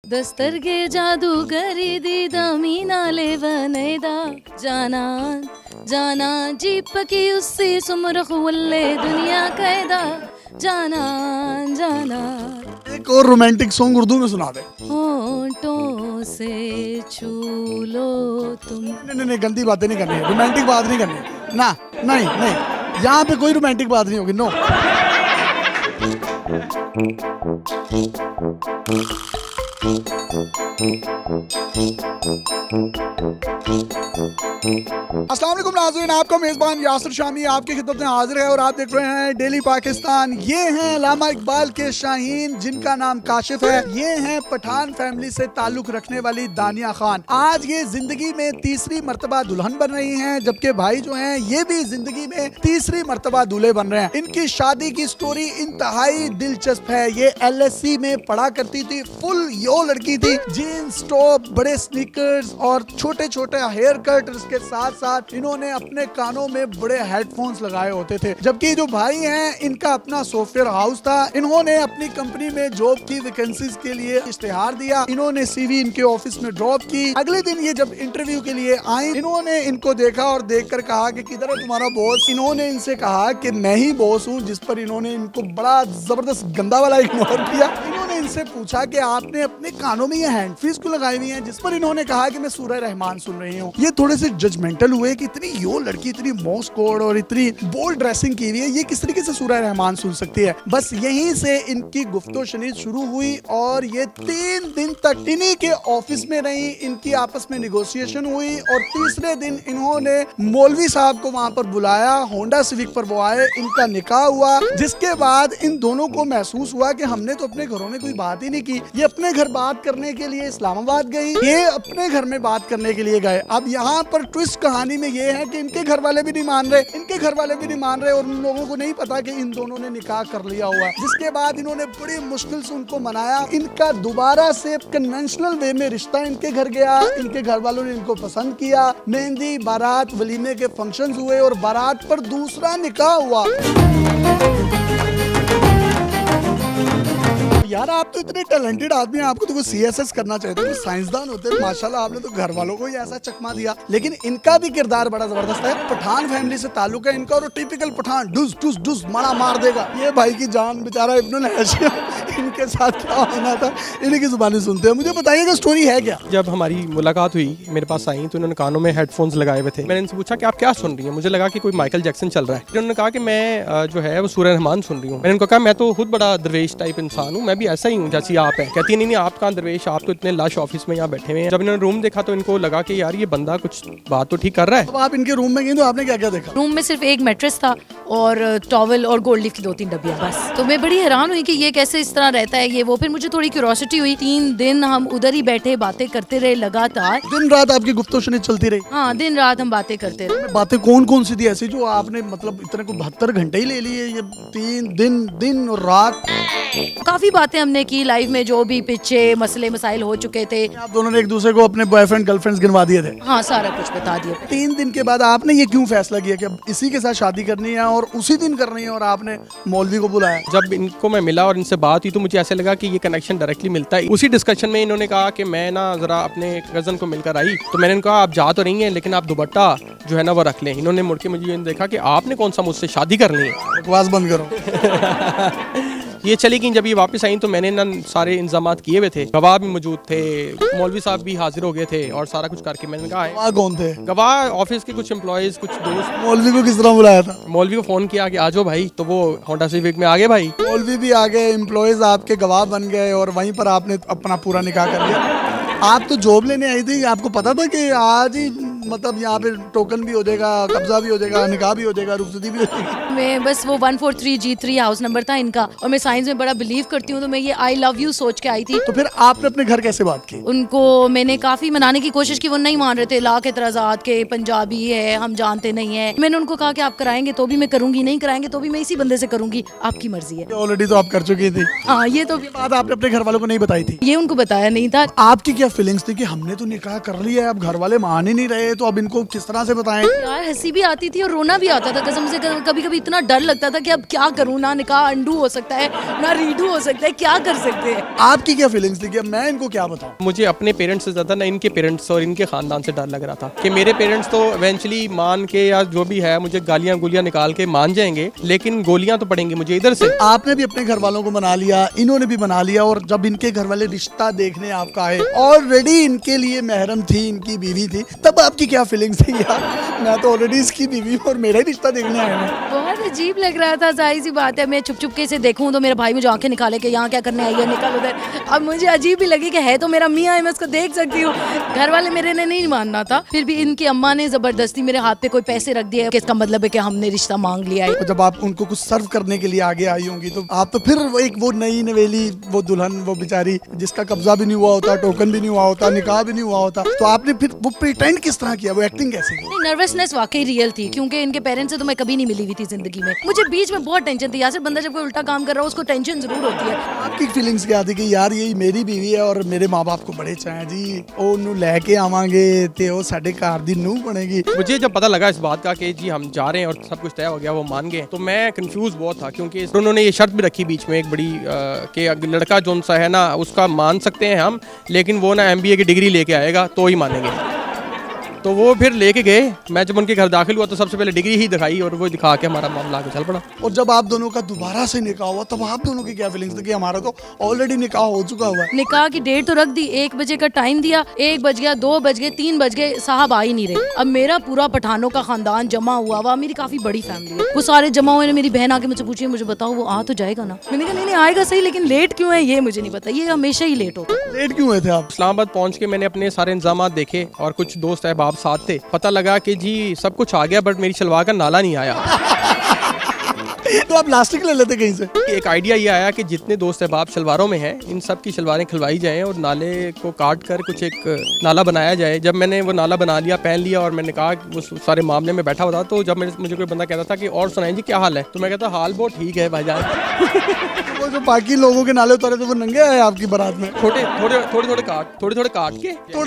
दस्तरगे जादूगरी दी दमीना ले वनेदा जाना जाना जीप की उससे सुमरख वल्ले दुनिया कैदा जाना जाना। एक और रोमांटिक सॉन्ग उर्दू में सुना दे। होठों से छू लो तुम। नहीं, गंदी बातें नहीं करनी, रोमांटिक बात नहीं करनी ना। नहीं, यहाँ पे कोई रोमांटिक बात नहीं होगी। नो। अस्सलाम वालेकुम नाज़रीन, आपका मेज़बान यासिर शामी आपकी खिदमत में हाजिर है और आप देख रहे हैं डेली पाकिस्तान। ये हैं अल्लामा इकबाल के शाहीन जिनका नाम काशिफ है। ये हैं पठान फैमिली से ताल्लुक रखने वाली दानिया खान। आज ये जिंदगी में तीसरी मर्तबा दुल्हन बन रही हैं, जबकि भाई जो हैं ये भी जिंदगी में तीसरी मर्तबा दूल्हे बन रहे हैं। इनकी शादी की स्टोरी इंतहाई दिलचस्प है। ये LSE में पढ़ा करती थी, फुल यो लड़की थी, जीन्स टॉप, बड़े स्नीकर्स और छोटे छोटे हेयर कट। इसके साथ साथ इन्होंने अपने कानों में बड़े हेडफोन्स लगाए होते थे। जबकि जो भाई हैं इनका अपना सॉफ्टवेयर हाउस था। इन्होंने अपनी कंपनी में जॉब की वैकेंसीज के लिए इश्तेहार दिया। इन्होंने CV इनके ऑफिस में ड्रॉप की। अगले दिन ये जब इंटरव्यू के लिए आई, इन्होंने इनको देखा और देखकर कहा कि किधर है तुम्हारा बॉस। इन्होंने इनसे कहा कि मैं ही बॉस हूँ, जिस पर इन्होंने इनको बड़ा जबरदस्त गंदा वाला इग्नोर किया। इन्होंने इनसे पूछा कि आपने अपने कानों में ये हैंड फ्रीज क्यों लगाई हुई है, जिस पर इन्होंने कहा कि मैं सूरह रहमान सुन रही हूँ। ये थोड़े से जजमेंटल हुए कि इतनी यो लड़की इतनी मॉस कोड और इतनी बोल्ड ड्रेसिंग की हुई है, ये किस तरीके से सूरह रहमान सुन सकती है। बस यहीं से इनकी गुफ्तो शनीद शुरू हुई और ये 3 दिन तक इन्हीं के ऑफिस में रही। इनकी आपस में निगोशिएशन हुई और तीसरे दिन इन्होंने मौलवी साहब को वहां पर बुलाया। होंडा सिविक पर वो आए, इनका निकाह हुआ। जिसके बाद इन दोनों को महसूस हुआ कि हमने तो अपने घरों में कोई बात ही नहीं की। ये अपने घर बात करने के लिए इस्लामाबाद गई, ये अपने घर में बात करने के लिए गए। अब यहाँ पर ट्विस्ट कहानी में ये है कि इनके घर वाले भी नहीं मान रहे, इनके घर वाले भी नहीं मान रहे और उन लोगों को नहीं पता कि इन दोनों ने निकाह कर लिया हुआ है। जिसके बाद इन्होंने बड़ी मुश्किल से उनको मनाया। इनका दोबारा से कन्वेंशनल वे में रिश्ता इनके घर गया। इनके घर वालों ने इनको पसंद किया। मेहंदी, बारात, वलीमे के फंक्शंस हुए और बारात पर दूसरा निकाह हुआ। यार आप तो इतने टैलेंटेड आदमी हैं, आपको तो CSS करना चाहिए था, साइंसदान होते हैं। माशाल्लाह आपने तो घर वालों को ही ऐसा चकमा दिया। लेकिन इनका भी किरदार बड़ा जबरदस्त है। पठान फैमिली से ताल्लुक है इनका और टिपिकल पठान डुस डुस डुस मारा मार देगा। ये भाई की जान बेचारा इब्नुल हाशिम, इनके साथ क्या होना था इन्हीं की जुबानी सुनते हैं। मुझे बताइएगा स्टोरी है क्या? जब हमारी मुलाकात हुई, मेरे पास आई तो उन्होंने कानों में हेडफोन्स लगाए हुए थे। मैंने इनसे पूछा कि आप क्या सुन रही हैं। मुझे लगा कि कोई माइकल जैक्सन चल रहा है। उन्होंने कहा कि मैं जो है वो सूरह रहमान सुन रही हूँ। मैंने उनको कहा मैं तो खुद बड़ा दरवेश टाइप इंसान हूँ, मैं भी ऐसा ही हूँ जैसी आप है। कहती नहीं आप कहाँ दरवेश, आप तो इतने लश ऑफिस में यहाँ बैठे हुए हैं। जब इन्होंने रूम देखा तो इनको लगा कि यार ये बंदा कुछ बात तो ठीक कर रहा है। अब आप इनके रूम में गई तो आपने क्या क्या देखा? रूम में सिर्फ एक मैट्रेस था और टॉवल और गोल्ड लीफ की 2-3 डब्बियां बस। तो मैं बड़ी हैरान हुई कि ये कैसे इस तरह रहता है ये वो। फिर मुझे थोड़ी क्यूरियोसिटी हुई। 3 दिन हम उधर ही बैठे बातें करते रहे लगातार। दिन रात आपकी गुफ्तगू शनीद चलती रही? हाँ, दिन रात हम बातें करते रहे। बातें कौन कौन सी थी ऐसी जो आपने मतलब इतने को 72 घंटे ही ले लिए? ये 3 दिन और रात काफी बातें हमने की लाइफ में, जो भी पीछे मसले मसाइल हो चुके थे। आप दोनों ने एक दूसरे को अपने बॉयफ्रेंड गर्लफ्रेंड्स गिनवा दिए थे? हाँ, सारा कुछ बता दिया। 3 दिन के बाद आपने ये क्यों फैसला किया कि अब इसी के साथ शादी करनी है और उसी दिन करनी है और आपने मौलवी को बुलाया? जब इनको मैं मिला और इनसे बात हुई तो मुझे ऐसे लगा कि ये कनेक्शन डायरेक्टली मिलता है। उसी डिस्कशन में इन्होंने कहा कि मैं ना जरा अपने कजन को मिलकर आई, तो मैंने इनको कहा आप जा तो रही हैं लेकिन आप दुपट्टा जो है ना वो रख लें। इन्होंने मुड़ के मुझे देखा कि आपने कौन सा मुझसे शादी करनी है। बकवास बंद करो। ये चली गई। जब ये वापस आई तो मैंने ना सारे इंतजामात किए हुए थे, गवाह भी मौजूद थे, मौलवी साहब भी हाजिर हो गए थे और सारा कुछ करके मैंने कहा वहाँ कौन थे? गवाह ऑफिस के कुछ एम्प्लॉयज, कुछ दोस्त। मौलवी को किस तरह बुलाया था? मौलवी को फोन किया कि आ जाओ भाई, तो वो होंडा सिविक में आ गए भाई। मौलवी भी आ गए, एम्प्लॉयज आपके गवाह बन गए और वहीं पर आपने अपना पूरा निकाह कर लिया। आप तो जॉब लेने आई थी, आपको पता था कि आज ही मतलब यहाँ पे टोकन भी हो जाएगा, कब्जा भी हो जाएगा, निकाह भी हो जाएगा, रुखसती भी हो जाएगी? मैं बस वो 143G3 हाउस नंबर था इनका और मैं साइंस में बड़ा बिलीव करती हूँ, तो मैं ये आई लव यू सोच के आई थी। तो फिर आपने अपने घर कैसे बात की? उनको मैंने काफी मनाने की कोशिश की, वो नहीं मान रहे थे। लाख एतराज़ात के पंजाबी है, हम जानते नहीं है। मैंने उनको कहा कि आप कराएंगे तो भी मैं करूंगी, नहीं कराएंगे तो भी मैं इसी बंदे से करूंगी, आपकी मर्जी है। ऑलरेडी तो आप कर चुकी थी। हाँ, ये तो बात आपने अपने घर वालों को नहीं बताई थी? ये उनको बताया नहीं था। आपकी क्या फीलिंग्स थी कि हमने तो निकाह कर लिया है, अब घर वाले मान ही नहीं रहे, तो अब इनको किस तरह से बताएं? यार हंसी भी आती थी और रोना भी आता था कसम से। कभी कभी इतना डर लगता था कि अब क्या करूँ, ना निकाह अंडू हो सकता है ना रीडू हो सकता है, क्या कर सकते हैं। आपकी क्या फीलिंग्स थी कि अब मैं इनको क्या बताऊं? मुझे अपने पेरेंट्स से ज़्यादा ना इनके पेरेंट्स और इनके ख़ानदान से डर लग रहा था कि मेरे पेरेंट्स तो इवेंचुअली मान के या जो भी है मुझे गालियाँ गुलियाँ निकाल के मान जाएंगे, लेकिन गोलियाँ तो पड़ेंगी मुझे इधर से। आपने भी अपने घर वालों को मना लिया, इन्होंने भी मना लिया, और जब इनके घर वाले रिश्ता देखने आपका आए, ऑलरेडी इनके लिए महरम थी, इनकी बीवी थी, तब आपकी क्या फीलिंग्स थी? यार मैं तो ऑलरेडी इसकी बीवी हूँ और मेरा ही रिश्ता देखने आए हैं। बहुत अजीब लग रहा था, जाहिर सी बात है। मैं छुप छुप के से देखूं तो मेरा भाई मुझे आंखें निकाले कि यहाँ क्या करने आई है, निकल उधर। अब मुझे अजीब भी लगी कि है तो मेरा मियाँ है, मैं उसको देख सकती हूँ। घर वाले मेरे ने नहीं मानना था, फिर भी इनकी अम्मा ने जबरदस्ती मेरे हाथ पे कोई पैसे रख दिए कि इसका मतलब है कि हमने रिश्ता मांग लिया है। और जब आप उनको कुछ सर्व करने के लिए आगे आई होंगी तो आप तो फिर वो नई नवेली, वो दुल्हन, वो बेचारी जिसका कब्जा भी नहीं हुआ होता, टोकन भी नहीं हुआ होता, निकाह भी नहीं हुआ होता, तो आपने फिर वो प्रिटेंड किस तरह किया, वो एक्टिंग कैसे की? नर्वसनेस वाकई रियल थी, क्योंकि इनके पेरेंट्स से तो मैं कभी नहीं मिली हुई थी जिंदगी में। मुझे बीच में बहुत टेंशन थी। यार बंदा जब कोई उल्टा काम कर रहा हो उसको टेंशन जरूर होती है। आपकी फीलिंग्स क्या थी कि यार यही मेरी बीवी है और मेरे माँ बाप को बड़े चाहे जी, ओनू लेके आवांगे ते ओ साडे घर दी नूह बनेगी? मुझे जब पता लगा इस बात का कि जी हम जा रहे हैं और सब कुछ तय हो गया, वो मान गए, तो मैं कंफ्यूज बहुत था, क्योंकि उन्होंने ये शर्त भी रखी बीच में एक बड़ी कि लड़का जो सा है ना उसका मान सकते हैं हम, लेकिन वो ना MBA की डिग्री लेके आएगा तो ही मानेंगे। तो वो फिर लेके गए। मैं जब उनके घर दाखिल हुआ तो सबसे पहले डिग्री ही दिखाई और वो दिखा के हमारा मामला आगे चल पड़ा। और जब आप दोनों का दोबारा से निकाह हुआ तब आप दोनों की क्या फीलिंग्स थी कि हमारा तो ऑलरेडी निकाह हो चुका हुआ है? निकाह की डेट तो रख दी, 1 बजे का टाइम दिया, 1 बज गया, 2 बज गए, 3 बज गए, साहब आ ही नहीं रहे। अब मेरा पूरा पठानों का खानदान जमा हुआ, मेरी काफी बड़ी फैमिली है, वो सारे जमा हुए। मेरी बहन आके मुझसे पूछी, मुझे बताओ वो आ तो जाएगा ना? मैंने कहा नहीं आएगा सही, लेकिन लेट क्यों है ये मुझे नहीं पता, ये हमेशा ही लेट होता है। लेट क्यों हुए थे आप? इस्लामाबाद पहुंच के मैंने अपने सारे इंतजाम देखे और कुछ दोस्त अहबाब साथ थे। पता लगा कि जी सब कुछ आ गया, बट मेरी शलवार का नाला नहीं आया। तो आप प्लास्टिक ले लेते कहीं से? एक आइडिया ये आया कि जितने दोस्त अहबाब शलवारों में हैं इन सब की शलवारें खिलवाई जाएं और नाले को काट कर कुछ एक नाला बनाया जाए। जब मैंने वो नाला बना लिया, पहन लिया, और मैंने कहा वो सारे मामले में बैठा हुआ था, तो जब मुझे कोई बंदा कहता था कि और सुनाएं जी क्या हाल है, तो मैं कहता हाल बहुत ठीक है भाईजान। वो जो बाकी लोगों के नाले उतारे थे वो नंगे आए आपकी बारात में? थोड़े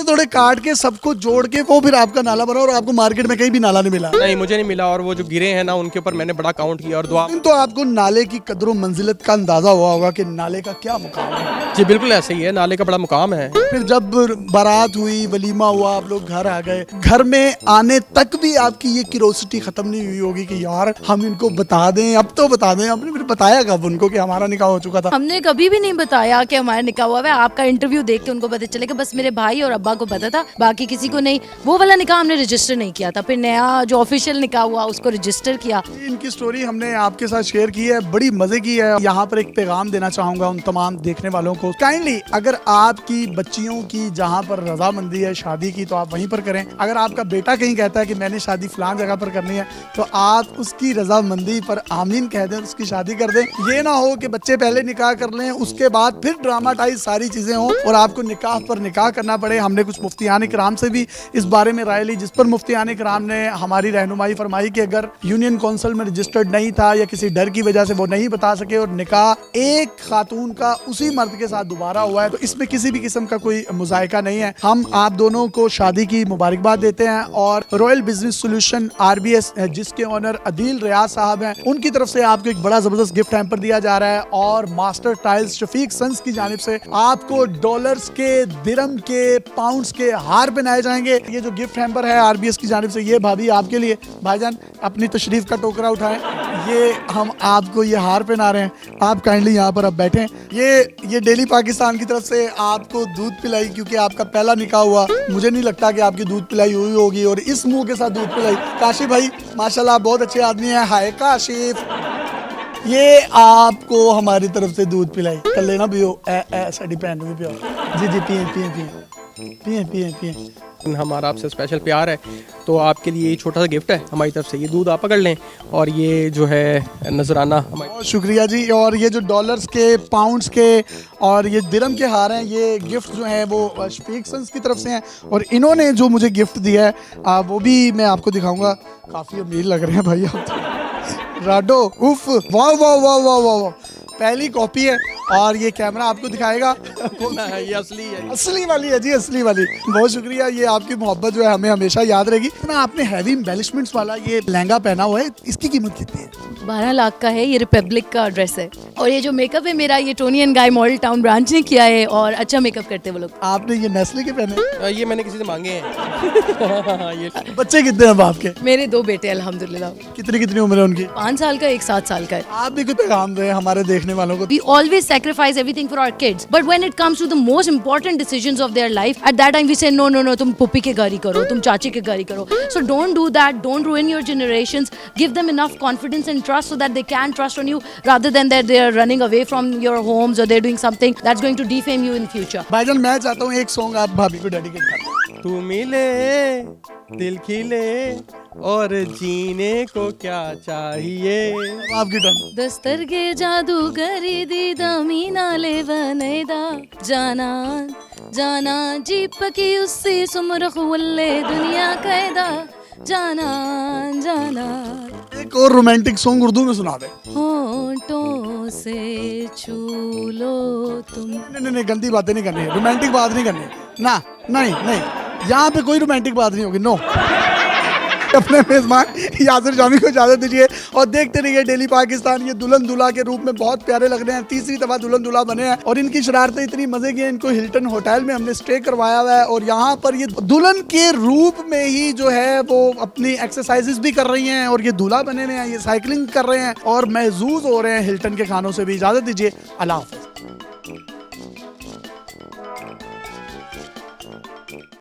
थोड़े काट के सबको जोड़ के वो फिर आपका नाला बना, और आपको मार्केट में कहीं भी नाला नहीं मिला? नहीं, मुझे नहीं मिला, और वो जो गिरे हैं ना उनके ऊपर मैंने बड़ा काउंट किया और दुआ। तो आपको नाले की कदर मंजिलत का अंदाजा हुआ होगा कि नाले का क्या मुकाम है। जी बिल्कुल ऐसे ही है, नाले का बड़ा मुकाम है। फिर जब बारात हुई, वलीमा हुआ, आप लोग घर आ गए, घर में आने तक भी आपकी ये क्यूरोसिटी खत्म नहीं हुई होगी कि यार हम इनको बता दें, अब तो बता दें। आपने फिर बताया कब उनको कि हमारा निकाह हो चुका था? हमने कभी भी नहीं बताया कि हमारा निकाह हुआ है। आपका इंटरव्यू देख के उनको पता चलेगा, बस मेरे भाई और अब्बा को पता था, बाकी किसी को नहीं। वो वाला निकाह हमने रजिस्टर नहीं किया था, फिर नया जो ऑफिशियल निकाह हुआ उसको रजिस्टर किया। इनकी स्टोरी हमने आपके साथ शेयर की है, बड़ी मजे की है। यहाँ पर एक पैगाम देना चाहूंगा उन तमाम देखने वालों को, काइंडली अगर आपकी बच्चियों की जहाँ पर रजामंदी है शादी की तो आप वहीं पर करें। अगर आपका बेटा कहीं कहता है कि मैंने शादी फलां जगह पर करनी है तो आप उसकी रजामंदी पर आमीन कह दें, उसकी शादी कर दें। ये ना हो कि बच्चे पहले निकाह कर लें, उसके बाद फिर ड्रामाटाइज सारी चीजें हों और आपको निकाह पर निकाह करना पड़े। हमने कुछ मुफ्तियान इकराम से भी इस बारे में राय ली, जिस पर मुफ्तियान इकराम ने हमारी रहनुमाई फरमाई कि अगर यूनियन काउंसिल में रजिस्टर्ड नहीं था या किसी डर की वजह से वो नहीं बता सके और निकाह एक खातून का उसी मर्द के साथ दोबारा हुआ है तो इसमें किसी भी किस्म का कोई मुजायका नहीं है। हम आप दोनों को शादी की मुबारकबाद देते हैं और रॉयल बिजनेस सोल्यूशन RBS जिसके ओनर अदील रियाज साहब हैं, उनकी तरफ से आपको एक बड़ा जबरदस्त गिफ्ट हैम्पर दिया जा रहा है। और मास्टर टाइल्स शफीक सन्स की जानिब से आपको डॉलर्स के, दिरहम के, पाउंड्स के हार पहनाए जाएंगे। ये जो गिफ्ट हैम्पर है RBS की जानिब से, ये भाभी आपके लिए। भाईजान अपनी तशरीफ का टोकरा उठाएं, ये हम आपको ये हार पहना रहे हैं। आप काइंडली यहाँ पर अब बैठें। ये डेली पाकिस्तान की तरफ से आपको दूध पिलाई, क्योंकि आपका पहला निकाह हुआ, मुझे नहीं लगता कि आपकी दूध पिलाई हुई होगी और इस मुंह के साथ दूध पिलाई। काशिफ भाई माशाल्लाह बहुत अच्छे आदमी हैं। हाय काशिफ, ये आपको हमारी तरफ से दूध पिलाई कर लेना, पियो साड़ी पहन भी पियो। जी जी पिए पिए पिए पिए पिए पिए। हमारा आपसे स्पेशल प्यार है तो आपके लिए छोटा सा गिफ्ट है हमारी तरफ से। ये दूध आप पकड़ लें और ये जो है नजराना हमारे। बहुत शुक्रिया जी। और ये जो डॉलर्स के, पाउंड्स के और ये दिरहम के हार हैं, ये गिफ्ट जो हैं वो शफीक सन्स की तरफ से हैं और इन्होंने जो मुझे गिफ्ट दिया है वो भी मैं आपको दिखाऊंगा। काफ़ी अमीर लग रहे हैं भाई आप तो। राडो उफ, वाह वाह वाह वाह वाह वाह, पहली कॉपी है और ये कैमरा आपको दिखाएगा। ये असली है। असली वाली है जी, असली वाली। बहुत शुक्रिया, ये आपकी मोहब्बत जो है हमें हमेशा याद रहेगी। ना आपने हैवी एम्बेलिशमेंट्स वाला ये लहंगा पहना हुआ है, इसकी कीमत कितनी है? 12 लाख का है। ये रिपब्लिक का ड्रेस है और ये जो मेकअप है मेरा ये Tony and guy model town branch ने किया है और अच्छा मेकअप करते हैं वो लोग। आपने ये नेस्ले के पहने? ये मैंने किसी से मांगे हैं। ये बच्चे कितने हैं आपके? मेरे 2 बेटे अल्हम्दुलिल्लाह। कितनी कितनी उम्र है उनकी? 5 साल का, एक 7 साल का है। आप भी कोई पैगाम दें हमारे देखने वालों को। We always sacrifice everything for our kids, but when it comes to the most important decisions of their life, at that time we say no, no, no. तुम पुप्पी के घर ही करो, तुम चाची के घर ही करो. So don't do that. Don't ruin your generations. Give them enough confidence and trust so that they can trust on you, rather than that they are running away from your homes or they're doing something that's going to defame you in future. भाईजान मैं चाहता हूँ एक song आप भाभी को dedicate कर दें। तू मिले दिल खिले और जीने को क्या चाहिए। आपकी टर्न। दस्तरगे जादूगरी दीदा मीनाले वनेदा जाना जाना जीप की उससे सुमरख वल्ले दुनिया कैदा जाना जाना। एक और रोमांटिक सॉन्ग उर्दू में सुना दे। होंठों से छू लो तुम। नहीं, गंदी बातें नहीं करनी है, रोमांटिक बात नहीं करनी ना, नहीं, यहाँ पे कोई रोमांटिक बात नहीं होगी, नो। अपने मेजबान यासिर शामी को इजाजत दीजिए और देखते रहिए डेली पाकिस्तान। ये दुल्हन दूल्हा के रूप में बहुत प्यारे लग रहे हैं, तीसरी दफा दुल्हन दूल्हा बने हैं और इनकी शरारतें इतनी मजे की हैं। इनको हिल्टन होटल में हमने स्टे करवाया हुआ है और यहाँ पर ये दुल्हन के रूप में ही जो है वो अपनी एक्सरसाइजेस भी कर रही हैं और ये दूल्हा बने हुए हैं, ये साइकिलिंग कर रहे हैं और महजूज हो रहे हैं हिल्टन के खानों से भी। इजाजत दीजिए, अल्लाह हाफ़िज़।